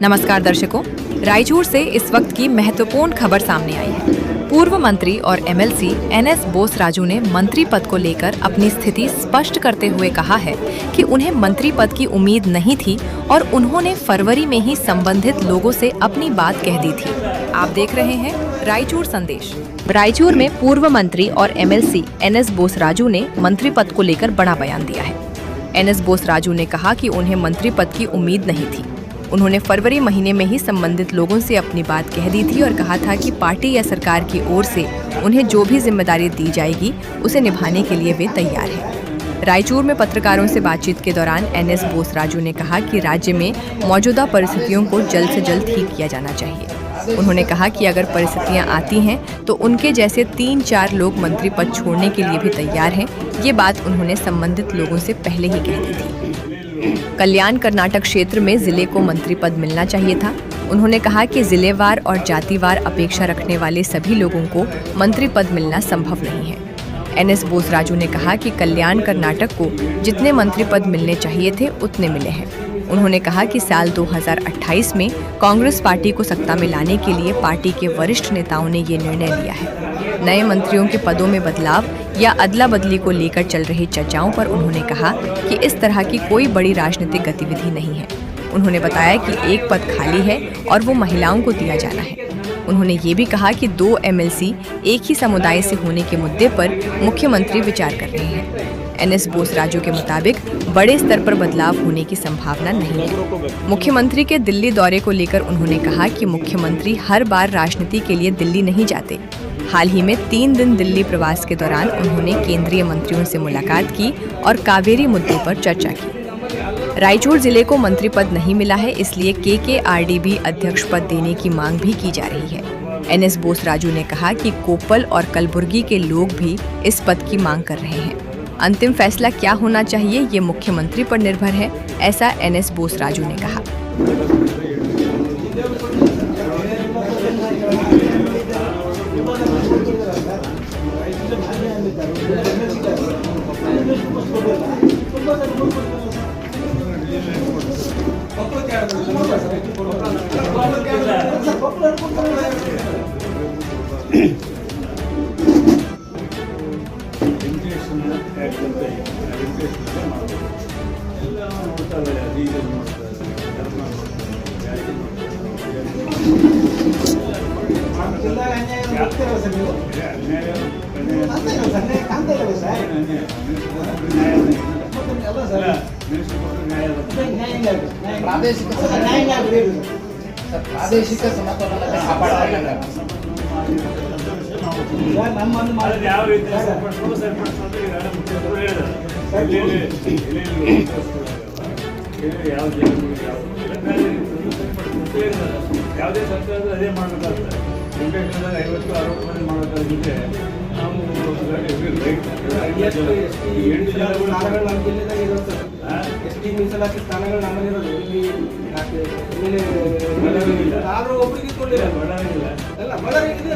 नमस्कार दर्शकों, रायचूर से इस वक्त की महत्वपूर्ण खबर सामने आई है। पूर्व मंत्री और एमएलसी एनएस बोस राजू ने मंत्री पद को लेकर अपनी स्थिति स्पष्ट करते हुए कहा है कि उन्हें मंत्री पद की उम्मीद नहीं थी और उन्होंने फरवरी में ही संबंधित लोगों से अपनी बात कह दी थी। आप देख रहे हैं रायचूर संदेश। रायचूर में पूर्व मंत्री और एमएलसी एनएस बोस राजू ने मंत्री पद को लेकर बड़ा बयान दिया है। एनएस बोस राजू ने कहा कि उन्हें मंत्री पद की उम्मीद नहीं थी। उन्होंने फरवरी महीने में ही संबंधित लोगों से अपनी बात कह दी थी और कहा था कि पार्टी या सरकार की ओर से उन्हें जो भी जिम्मेदारी दी जाएगी उसे निभाने के लिए वे तैयार हैं। रायचूर में पत्रकारों से बातचीत के दौरान एनएस बोस राजू ने कहा कि राज्य में मौजूदा परिस्थितियों को जल्द से जल्द ठीक किया जाना चाहिए। उन्होंने कहा कि अगर परिस्थितियां आती हैं तो उनके जैसे 3-4 लोग मंत्री पद छोड़ने के लिए भी तैयार हैं। ये बात उन्होंने संबंधित लोगों से पहले ही कह दी थी। कल्याण कर्नाटक क्षेत्र में जिले को मंत्री पद मिलना चाहिए था। उन्होंने कहा कि जिलेवार और जातिवार अपेक्षा रखने वाले सभी लोगों को मंत्री पद मिलना संभव नहीं है। एनएस बोस राजू ने कहा कि कल्याण कर्नाटक को जितने मंत्री पद मिलने चाहिए थे उतने मिले हैं। उन्होंने कहा कि साल 2028 में कांग्रेस पार्टी को सत्ता में लाने के लिए पार्टी के वरिष्ठ नेताओं ने ये निर्णय लिया है। नए मंत्रियों के पदों में बदलाव या अदला बदली को लेकर चल रही चर्चाओं पर उन्होंने कहा कि इस तरह की कोई बड़ी राजनीतिक गतिविधि नहीं है। उन्होंने बताया कि एक पद खाली है और वो महिलाओं को दिया जाना है। उन्होंने ये भी कहा कि 2 एमएलसी एक ही समुदाय से होने के मुद्दे पर मुख्यमंत्री विचार कर रहे हैं। एनएस बोस राजू के मुताबिक बड़े स्तर पर बदलाव होने की संभावना नहीं है। मुख्यमंत्री के दिल्ली दौरे को लेकर उन्होंने कहा कि मुख्यमंत्री हर बार राजनीति के लिए दिल्ली नहीं जाते। हाल ही में 3 दिन दिल्ली प्रवास के दौरान उन्होंने केंद्रीय मंत्रियों से मुलाकात की और कावेरी मुद्दे पर चर्चा की। रायचूर जिले को मंत्री पद नहीं मिला है, इसलिए केकेआरडीबी अध्यक्ष पद देने की मांग भी की जा रही है। एनएस बोस राजू ने कहा कि कोप्पल और कलबुर्गी के लोग भी इस पद की मांग कर रहे हैं। अंतिम फैसला क्या होना चाहिए ये मुख्यमंत्री पर निर्भर है, ऐसा एनएस बोस राजू ने कहा। ಪ್ರಾದೇಶಿಕ ಸಮತೋಲನ ಕಾಪಾಡಬೇಕಾಗಿದೆ. ಯಾವ ರೀತಿ ಯಾವುದೇ ಸರ್ಕಾರದ ಅದೇ ಮಾಡಬೇಕಾಗ್ತದೆ. 50-60 ಮಂದಿ ಮಾಡಬೇಕಾಗಿದ್ರೆ ನಾವು ಎಸ್ಟಿ ಮೀಸಲಾತಿ ಸ್ಥಾನಗಳು ನಮ್ಮಲ್ಲಿರೋದು ಆದರೂ ಒಬ್ಬರಿಗೆ ಕೊಡಲಿಲ್ಲ. ಬಳ್ಳಾರಿಗಿಲ್ಲ ಅಲ್ಲ, ಬಳ್ಳಾರಿಗಿದೆ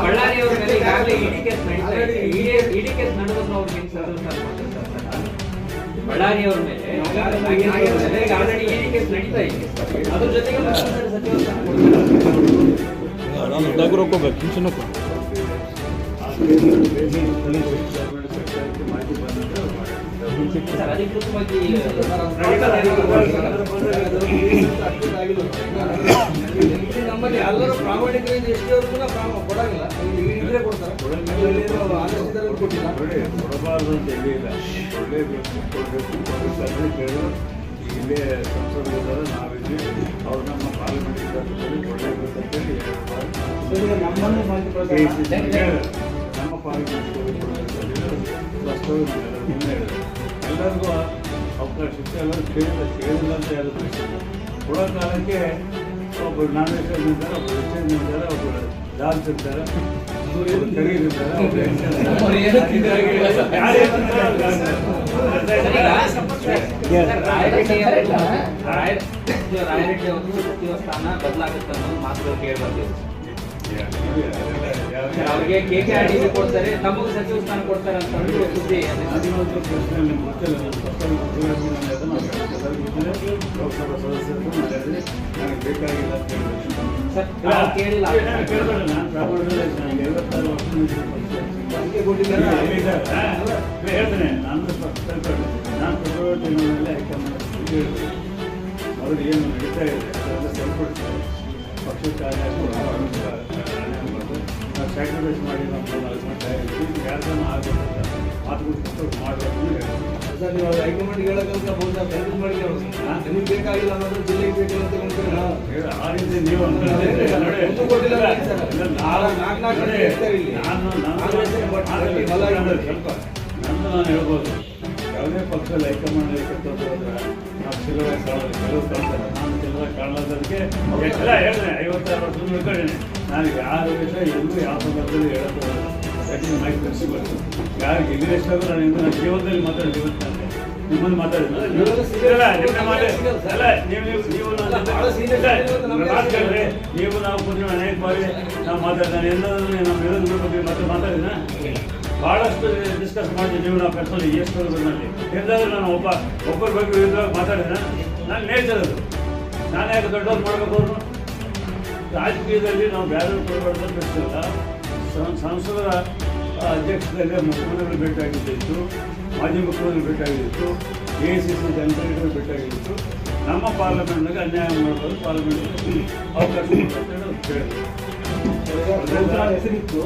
ಬಳ್ಳಾರಿಯವರ ಮೇಲೆ ಈಗಾಗಲೇ ಇಡಿ ಕೇಸ್ ನಡೀತಾ ಇದೆ. ಇಡಿ ಕೇಸ್ ನಡೆದ್ರು ಅವ್ರು ಬಳ್ಳಾರಿಯವರ ಮೇಲೆ ಆಲ್ರೆಡಿ ಇಡಿ ಕೇಸ್ ನಡೀತಾ ಇದೆ. ಅದ್ರ ಜೊತೆಗೆ ಸಚಿವ ಅಧಿಕೃತವಾಗಿ ನಮ್ಮಲ್ಲಿ ಎಲ್ಲರೂ ಪ್ರಾಮಾಣಿಕರಿಂದ ಎಷ್ಟಿವರೆಗೂ ಕೊಡಂಗಿಲ್ಲ, ಇದ್ರೆ ಕೊಡ್ತಾರೆ. ಕೊಡಬಾರ್ದು ಅಂತ ಹೇಳಿಲ್ಲ, ಕೊಡಬೇಕು. ಇಲ್ಲೇ ಸಂಸದರು ನಾವಿದ್ವಿ, ಅವ್ರು ನಮ್ಮ ಪಾರ್ಲಿಮೆಂಟ್ ಕೊಡಲೇಬೇಕಂತೇಳಿ ನಮ್ಮ ಪಾರ್ಲಿಮೆಂಟ್ ಎಲ್ಲರಿಗೂ ಅವಕಾಶ ಇತ್ತು. ಎಲ್ಲರೂ ಕೇಳಿಲ್ಲ ಅಂತ ಯಾರು ಕೊಡೋ ಕಾಲಕ್ಕೆ ಒಬ್ಬರು ನಾನ್ ವೆಜಿಟೇರಿಯನ್ ಇರ್ತಾರೆ, ಒಬ್ಬರು ವೆಜಿಟೇರಿಯನ್ ಇರ್ತಾರೆ, ಒಬ್ಬರು ದಾಲ್ ತಿಂತಾರೆ, ಕರೀರಿರ್ತಾರೆ. ರಾಯರೆಡ್ಡಿ ಅವರು ಸಚಿವ ಸ್ಥಾನ ಬದಲಾಗುತ್ತೆ ಅನ್ನೋದು ಮಾತುಗಳು ಕೇಳಿ ಬರ್ತೀವಿ. ಅವ್ರಿಗೆ KKRDC ಕೊಡ್ತಾರೆ, ತಮಗೆ ಸಚಿವ ಸ್ಥಾನ ಕೊಡ್ತಾರೆ ಅಂತ ಒಂದು ಸುದ್ದಿ. ಮಾಧ್ಯಮದ ಪ್ರಶ್ನೆ ನಿಮ್ಗೆ ಗೊತ್ತಿಲ್ಲ. ನನ್ನ ಪರ್ಸನಲ್ ಗುರುರಾಜಿ ನಾನು ಅದನ್ನು ಎಲ್ಲರಿಗೂ ಗೊತ್ತಿದೆ. ಲೋಕಸಭಾ ಸದಸ್ಯರು ನನಗೆ ಬೇಕಾಗಿಲ್ಲ ಅಂತ ಹೇಳಿದ್ರು. ಸರ್, ನಾವು ಕೇಳಿಲ್ಲ. ಕೇಳಬೇಡ, ನಾನು ಪ್ರಾಮಾಣಿಕವಾಗಿ ನನಗೆ 56 ವರ್ಷ ಹೇಳ್ತೇನೆ. ನಾನು ಫೆಬ್ರವರಿ ತಿಂಗಳಿನಲ್ಲಿ ಹೈಕಮಾಂಡ್ ಹೇಳಿದೆ. ಅವರು ಏನು ನಡೀತಾ ಇದೆ ಅದೆಲ್ಲ ಸರಿಪಡಿಸ್ತಾರೆ. ಪಕ್ಷಕ್ಕಾಗಿ ನಾವು ಸ್ಯಾಕ್ರಿಫೈಸ್ ಮಾಡಿ ನಾವು 4 ಗಂಟೆ ಯಾರನ್ನ ಆಗಬೇಕಂತ ಮಾತುಗಳು ಮಾಡೋದು ಸರ್, ನೀವು ಹೈಕಮಾಂಡ್ ಹೇಳೋಕ್ಕಂತ ಬಹುಶಃ ಕನ್ಫ್ಯೂಸ್ ಮಾಡಿ ನಿಮಗೆ ಬೇಕಾಗಿಲ್ಲ ಅನ್ನೋದು ಜಿಲ್ಲೆಗೆ ಬೇಕಿಲ್ಲ ಅಂತ ಹೇಳ್ತೀರಾ? ಆ ರೀತಿ ನೀವು ಒಂದು ಕೊಟ್ಟಿಲ್ಲ ಸರ್. ನಾಲ್ಕು ಇರ್ತಾರೆ ಇಲ್ಲಿ. ಸ್ವಲ್ಪ ನಾನು ಹೇಳ್ಬೋದು. ಯಾವುದೇ ಪಕ್ಷದಲ್ಲಿ ಹೈಕಮಾಂಡ್ ಇರ್ತಕ್ಕಂಥದ್ದು ಹೋದ್ರೆ ನಾವು ಸಿಲುವಾಗಿ ಕಾಣೋದು ಕೆಲವು ಕಾಣ್ತಾರೆ. ನಾನು ಸಿಲುವಾಗಿ ಕಾಣೋದಕ್ಕೆ ಎಲ್ಲ ಹೇಳಿದೆ. 56 ವರ್ಷ ಉಳ್ಕೊಂಡಿದ್ದೀನಿ. ನಾನು ಯಾರ ವಿಷಯ ಎಲ್ಲೂ ಯಾವ ಸಂದರ್ಭದಲ್ಲಿ ಹೇಳೋದು ಯಾಕೆ ಮೈಕ್ ಕಳಿಸಿಬಾರ್ದು. ಯಾರು ಎಲ್ಲಿರಷ್ಟಾದ್ರೂ ನಾನು ನನ್ನ ಜೀವನದಲ್ಲಿ ಮಾತಾಡಿ ಇವತ್ತು ನಿಮ್ಮನ್ನು ಮಾತಾಡಿಲ್ಲ ನೀವು ನಾವು ಕೂತ್ಕೊಂಡು ಅನೇಕ ಬಾರಿ ನಾವು ಮಾತಾಡಿದ್ದಾನೆ ಎಲ್ಲರೂ ನಮ್ಮ ವಿರೋಧಗಳ ಬಗ್ಗೆ ಮತ್ತೆ ಮಾತಾಡಿದ ಭಾಳಷ್ಟು ಡಿಸ್ಕಸ್ ಮಾಡಿದ್ದೀವಿ ನಾವು ಪರ್ಸನಲಿ ಎಷ್ಟು ನಲ್ಲಿ ಎಂದಾದ್ರೂ ನಾನು ಒಬ್ಬರ ಬಗ್ಗೆ ವಿರುದ್ಧವಾಗಿ ಮಾತಾಡಿದ ನಾನು ನೇಚರ್ ಅದು. ನಾನು ಯಾಕೆ ದೊಡ್ಡವ್ರು ಮಾಡಬೇಕು ಅವರು ರಾಜಕೀಯದಲ್ಲಿ ನಾವು ಬೇರೆ ಕೊಡಬಾರ್ದು ಪ್ರಶ್ನೆಲ್ಲ. ಸಂಸದರ ಅಧ್ಯಕ್ಷದಲ್ಲಿ ಮುಖ್ಯಮಂತ್ರಿಗಳು ಭೇಟಿಯಾಗಿದ್ದಿತ್ತು, ಮಾಜಿ ಮುಖ್ಯಮಂತ್ರಿಗಳು ಭೇಟಿಯಾಗಿತ್ತು, AICC ಜನಪ್ರತಿನಿಧಿಗಳು ಭೇಟಿಯಾಗಿತ್ತು. ನಮ್ಮ ಪಾರ್ಲಿಮೆಂಟ್ನಾಗ ಅನ್ಯಾಯ ಮಾಡಬಹುದು, ಪಾರ್ಲಿಮೆಂಟ್ಗೆ ಅವಕಾಶ ಕೇಳಿದ್ರು. ಹೆಸರಿತ್ತು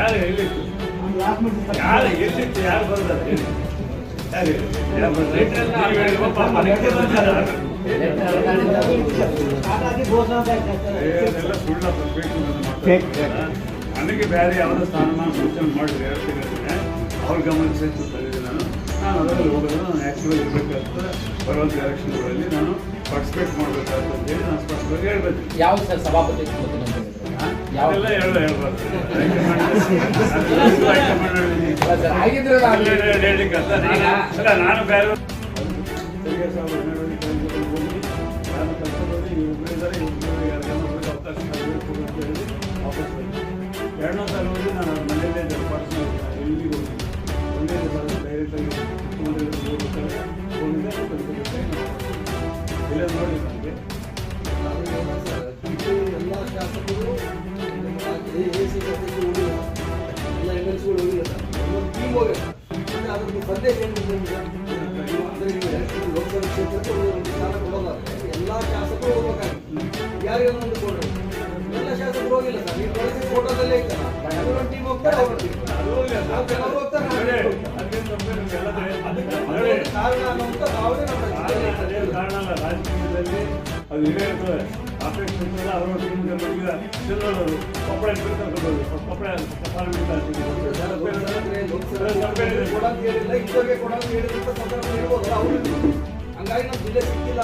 ಯಾರು ಎಲ್ಲಿತ್ತು ಯಾರು ಎಲ್ಲಿತ್ತು ಯಾರು ಬರ್ತಾರೆ ಅದೆಲ್ಲ ಸುಳ್ಳ ನನಗೆ ಬೇರೆ ಯಾವುದೋ ಸ್ಥಾನಮಾನ ಸೂಚನೆ ಮಾಡಿದ್ರೆ ಹೇಳ್ತೀನಿ. ಅವ್ರ ಗಮನಕ್ಕೆ ತಂದಿದ್ದೆ. ನಾನು ಅದರಲ್ಲಿ ಹೋಗೋದು ನಾನು ಆ್ಯಕ್ಟಿವ್ ಇರಬೇಕಾಗ್ತದೆ. ಬರುವಂಥ ಎಲೆಕ್ಷನ್ಗಳಲ್ಲಿ ನಾನು ಪಾರ್ಟಿಸಿಪೇಟ್ ಮಾಡಬೇಕಾಗ್ತದೆ ಅಂತೇಳಿ ನಾನು ಸ್ಪಷ್ಟವಾಗಿ ಹೇಳ್ಬೇಕು. ಯಾವ ಸರ್ ಸಭಾಪತಿ ಯಾವೆಲ್ಲ ಹೇಳ್ಬಾರ್ದು. ಹೇಳಲಿಕ್ಕೆ ನಾನು ಬೇರೆ ತೆರಿಗೆ ಸಾಲ ಹೋಗಿ ನಾನು ಕಷ್ಟಪಟ್ಟು ಇವ್ರು ಇದ್ದಾರೆ, ಇವ್ರು ಯಾರು ಅವಕಾಶ ಅಂತ ಹೇಳಿ ವಾಪಸ್ ಬಂದೆ. 2ನೇ ಸಾಲ ಹೋಗಿ ನಾನು ಅವ್ರ ಮನೆಯಲ್ಲೇ ಪರ್ಸನಲ್ ಎಲ್ಲಿಗೆ ಹೋಗಿ ಒಂದೇ ಸಾಲ ಡೈರೆಕ್ಟಾಗಿ ಮುಖ್ಯಮಂತ್ರಿಗಳು ಹೋಗ್ಬೇಕಾದ್ರೆ ಹೋಗಿದ್ದೆ. ಇಲ್ಲ ನೋಡಿ ನನಗೆ ಎಲ್ಲ ಶಾಸಕರು AICC ಹೋಗಿಲ್ಲ, ಎಲ್ಲ MLCಗಳು ಹೋಗಿಲ್ಲ ಸರ್. ಒಂದೊಂದು ಟೀಮ್ ಹೋಗಿಲ್ಲ. ಅಂದರೆ ಅದ್ರದ್ದು ಸಂದೇಶ ಏನಿದೆ ಅಂದರೆ ನೀವು ಎಲೆಕ್ಷನ್ ಲೋಕಸಭಾ ಕ್ಷೇತ್ರಕ್ಕೆ ಒಂದು ಸ್ಥಾನ ಕೊಡೋದಾದ್ರೆ ಎಲ್ಲ ಶಾಸಕರು ಹೋಗ್ಬೇಕಾಗಿತ್ತು. ಯಾರಿಗಾದ್ರೂ ಒಂದು ಕೊಡ್ರಿ. ಎಲ್ಲ ಶಾಸಕರು ಹೋಗಿಲ್ಲ ಸರ್. ನೀವು ಕಳಿಸಿದ ಫೋಟೋದಲ್ಲೇ ಇತ್ತಲ್ಲ, ಒಂದು ಟೀಮ್ ಹೋಗ್ತಾರೆ, ಅವ್ರ ಟೀಮ್ ಹೋಗ್ತಾರೆ. ಕಾರಣ ಅನ್ನೋಂಥ ಭಾವನೆ ನಮ್ಮ ಕಾರಣ ಅಲ್ಲ. ರಾಜಕೀಯದಲ್ಲಿ ಅದು ಇದೇ ಇರ್ತದೆ. ಕಾಂಗ್ರೆಸ್ ಕ್ಷೇತ್ರದ ಅವರ ಟೀಮ್ಗಳಿಗೆ ಚೆಲ್ಲೋರು ಕೊಪ್ಪಳ ಕರ್ಕೊಂಡು ಕೊಪ್ಪಳ ಪಾರ್ಲಿಮೆಂಟ್ ಇದ್ದವ್ರಿಗೆ ಕೊಡೋದು ಹೇಳಿದಂಥ ಸಂದರ್ಭ ಹೇಳ್ಬೋದು ಅವರು. ಹಂಗಾಗಿ ನಮ್ಮ ಜಿಲ್ಲೆ ಸಿಕ್ಕಿಲ್ಲ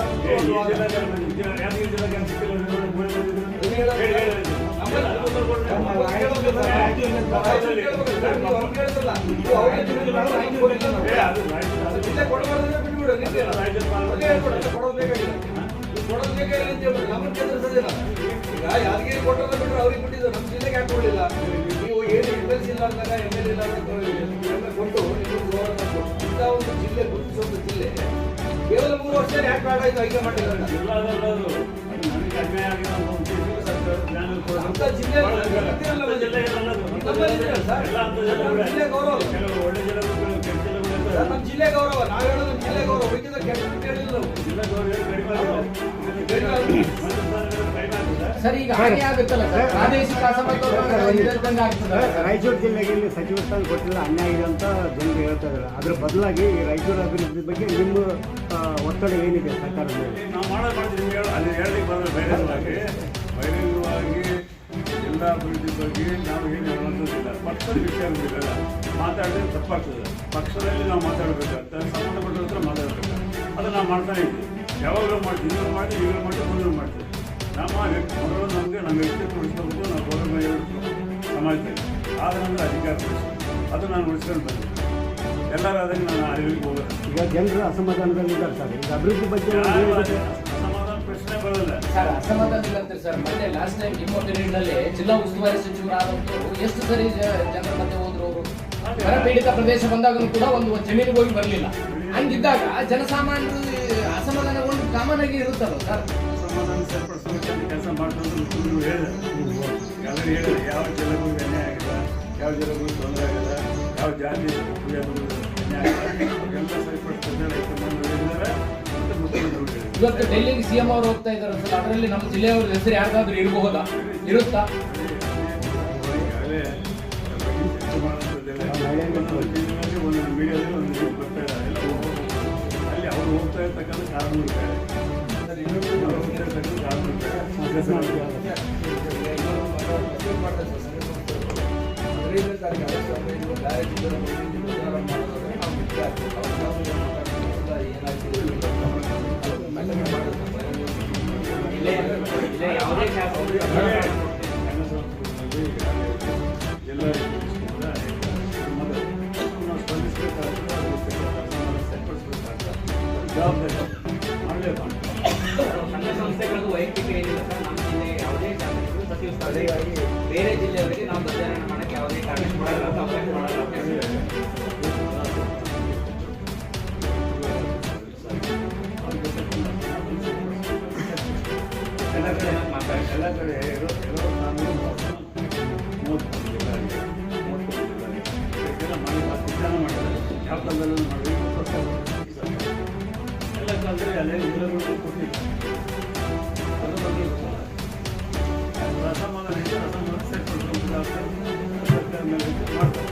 ಕೊಡೋದು ಬೇಕಾಗಿಲ್ಲ ಅಂತ ಹೇಳ್ಬಿಟ್ಟು ನಮ್ಮ ಕೇಂದ್ರ ಸರಿಯಿಲ್ಲ. ಈಗ ಯಾದಗಿರಿ ಕೊಟ್ಟೋದ ಬಿಟ್ಟರೆ ಅವ್ರಿಗೆ ಬಿಟ್ಟಿದ್ದು ನಮ್ಮ ಜಿಲ್ಲೆಗೆ ಯಾಕೆ ಕೊಡಲಿಲ್ಲ? ನೀವು ಏನು MLC ಇಲ್ಲ ಅಂದಾಗ MLA ಇಲ್ಲ ಅಂತ ಕೊಟ್ಟು ನಿಮ್ಮದು ಗೌರವ ಕೊಟ್ಟು ಇಂಥ ಒಂದು ಜಿಲ್ಲೆ ಗುರುತಿಸುವಂಥ ಜಿಲ್ಲೆ ಕೇವಲ 3 ವರ್ಷ ಯಾಕೆ ಬೇಡ ಆಯಿತು ಹೈಕಮಾಂಡ್ ಅಂತ ಜಿಲ್ಲೆ ಗೌರವ ನಮ್ಮ ಜಿಲ್ಲೆ ಗೌರವ. ನಾವು ಹೇಳೋದು ನಮ್ಮ ಜಿಲ್ಲೆ ಗೌರವ. ಉಳಿದ ಕೆಟ್ಟ ಹೇಳಿಲ್ಲ ಸರ್. ಈಗ ಹಾಗೆ ಆಗುತ್ತಲ್ಲ ಸರ್, ಪ್ರಾದೇಶಿಕ ರಾಯಚೂರು ಜಿಲ್ಲೆಗೆ ಇಲ್ಲಿ ಸಚಿವ ಸ್ಥಾನ ಕೊಟ್ಟಿಲ್ಲ, ಅನ್ಯಾಯ ಇದೆ ಅಂತ ಜನರು ಹೇಳ್ತಾ ಇದ್ದಾರೆ. ಅದ್ರ ಬದಲಾಗಿ ಈ ರಾಯಚೂರು ಅಭಿವೃದ್ಧಿ ಬಗ್ಗೆ ನಿಮ್ಮ ಒತ್ತಡ ಏನಿದೆ ಸರ್ಕಾರದ ಮೇಲೆ? ನಾವು ಮಾಡ್ತೀವಿ. ಅಲ್ಲಿ ಹೇಳಲಿಕ್ಕೆ ಬಂದರೆ ಬಹಿರಂಗವಾಗಿ ಎಲ್ಲ ಅಭಿವೃದ್ಧಿ ಬಗ್ಗೆ ನಾವು ಏನು ಹೇಳುವಂಥದ್ದಿಲ್ಲ. ಪಕ್ಷದ ವಿಷಯಗಳಿಲ್ಲ, ಮಾತಾಡಿದ್ರೆ ತಪ್ಪಾಗ್ತದೆ. ಪಕ್ಷದಲ್ಲಿ ನಾವು ಮಾತಾಡಬೇಕಾಗ್ತದೆ, ಸಂಬಂಧಪಟ್ಟ ಹತ್ರ ಮಾತಾಡಬೇಕು. ಅದು ನಾವು ಮಾಡ್ತಾನೆ ಇದ್ದೀವಿ. ಯಾವಾಗಲೂ ಮಾಡ್ತೀವಿ, ಈಗಲೂ ಮಾಡ್ತೀವಿ, ಈಗಲೂ ಮಾಡ್ತೀವಿ, ಮುಂದೆ ಮಾಡ್ತೀವಿ. ನಮ್ಮ ಮೊದಲು ನಮಗೆ ನಮ್ಮ ವ್ಯಕ್ತಿತ್ವ ಉಳಿಸ್ಕೋಬೇಕು, ನಾವು ಗೌರವ ಸಮಾಜದಲ್ಲಿ ಆದ ನಂತರ ಅಧಿಕಾರ ಉಳಿಸ್ಬೇಕು. ಅದು ನಾನು ಉಳಿಸ್ಕೊಂಡು ಬಂದೆ. ಎಲ್ಲರೂ ಅದಕ್ಕೆ ನಾನು ಅರಿವಿಗೆ ಹೋಗೋದು. ಈಗ ಜನರು ಅಸಮಾಧಾನದಲ್ಲಿದ್ದಾರೆ ಸರ್. ಈಗ ಅಭಿವೃದ್ಧಿ ಬಗ್ಗೆ ಅಸಮಾಧಾನ ಪ್ರಶ್ನೆ ಬರೋಲ್ಲ. ಸರ್ ಅಸಮಾಧಾನ ಇಲ್ಲ ಅಂತೀರಿ ಸರ್. ಮೊನ್ನೆ ಲಾಸ್ಟ್ ಟೈಮ್ ನಿಮ್ಮ ಪೀರಿಯಡ್ ನಲ್ಲಿ ಜಿಲ್ಲಾ ಉಸ್ತುವಾರಿ ಸಚಿವರಾದಂತವರು ಎಷ್ಟು ಸರಿ ಜನರ ಮಧ್ಯೆ ಹೋದ್ರು ಅವರು. ಬರ ಪೀಡಿತ ಪ್ರದೇಶ ಬಂದಾಗಲೂ ಕೂಡ ಒಂದು ಜಮೀನಿಗೆ ಹೋಗಿ ಬರಲಿಲ್ಲ. ಹಂಗಿದ್ದಾಗ ಜನಸಾಮಾನ್ಯರು ಅಸಮಾಧಾನಗೊಂಡು ಕಾಮನ್ ಆಗಿ ಇರುತ್ತಲ್ಲ ಸರ್. ಸಮಾಧಾನ ಸರಿಪಡಿಸಬೇಕಂತ ಕೆಲಸ ಮಾಡ್ಕೊಂಡು ಮುಖ್ಯಮಂತ್ರಿಗಳು ಹೇಳಿದ್ರು. ಈಗಾಗಲೇ ಹೇಳಿದ್ರು ಯಾವ ಜಿಲ್ಲೆಗೂ ಅನ್ಯಾಯ ಆಗಿಲ್ಲ, ಯಾವ ಜಿಲ್ಲೆಗೂ ತೊಂದರೆ ಆಗಿಲ್ಲ, ಯಾವ ಜಾತಿ ಅನ್ಯಾಯ ಆಗಿಲ್ಲ, ಅವೆಲ್ಲ ಸರಿಪಡಿಸ್ತಾರೆ ಹೈಕಮಾಂಡ್ ಹೇಳಿದ್ದಾರೆ ಮತ್ತು ಮುಖ್ಯಮಂತ್ರಿಗಳು ಹೇಳಿದ್ರು. ಇವತ್ತು ಡೆಲ್ಲಿಗೆ ಸಿಎಂ ಅವರು ಹೋಗ್ತಾ ಇದ್ದಾರೆ ಸರ್. ಅದರಲ್ಲಿ ನಮ್ಮ ಜಿಲ್ಲೆಯವ್ರ ಹೆಸರು ಯಾರಿಗಾದ್ರೂ ಇರಬಹುದಾ, ಇರುತ್ತಾ? ಈಗಾಗಲೇ ಚರ್ಚೆ ಮಾಡುವಂಥದ್ದೆಲ್ಲ ಒಂದು ಮೀಡಿಯಾದಲ್ಲಿ ಒಂದು ನ್ಯೂಸ್ ಬರ್ತಾ ಇದೆ. ಎಲ್ಲ ಅಲ್ಲಿ ಅವರು ಹೋಗ್ತಾ ಇರ್ತಕ್ಕಂಥ ಕಾರಣಗಳು ಇದ್ದಾರೆ. ಅವ್ರು ಹೋಗ್ತಾ ಇರ್ತಕ್ಕಂಥ ಕಾರಣಗಳು ಇದ್ದಾರೆ. ಇಲ್ಲೇ ಯಾವುದೇ ಶಾಸಕರು ಎಲ್ಲ ನಾವು ಸ್ಪಂದಿಸಬೇಕಾಗ್ತದೆ, ಸರಿಪಡಿಸಬೇಕಾಗ್ತದೆ, ಜವಾಬ್ದಾರಿ ಮಾಡಲೇಬೇಕು. ಸಂಘ ಸಂಸ್ಥೆಗಳದ್ದು ವೈಯಕ್ತಿಕ ಏನಿಲ್ಲ ಸರ್. ನಮ್ಮ ಜಿಲ್ಲೆ ಯಾವುದೇ ಶಾಸಕರು ಸಚಿವ ಸ್ಥಾನದಲ್ಲಿ ಬೇರೆ ಜಿಲ್ಲೆಯವರಿಗೆ ನಾವು ಧ್ವಜಾರೋಹಣ ಮಾಡಕ್ಕೆ ಯಾವುದೇ ಕಾರಣ ಮಾಡಲ್ಲ, ಅವಕಾಶ ಮಾಡಲ್ಲ. ಎಲ್ಲ ಕಡೆ ಇರೋ ಕಾನೂನು 30 ಜಿಲ್ಲೆ ಆಗಿದೆ, 30 ಜಿಲ್ಲೆ ಆಗಿದೆ. ಇದಕ್ಕೆಲ್ಲ ಮಾಡಿ ವಿಧಾನ ಮಾಡಿದ್ದಾರೆ. ಯಾವ ಕಾಲದಲ್ಲೂ ಮಾಡಿ ಎಲ್ಲ ಕಾಲದಲ್ಲಿ ಅಲ್ಲೇ ಜಿಲ್ಲೆಗಳು ಕೊಟ್ಟಿಲ್ಲ. ಅದು ಬಗ್ಗೆ ಅಸಮಾಧಾನ ಇದೆ, ಅಸಮಾಧಾನ ಸರಿಪಡಿಸುವಂಥದ್ದು ಸರ್ಕಾರ ಮೇಲೆ ಮಾಡ್ತಾರೆ.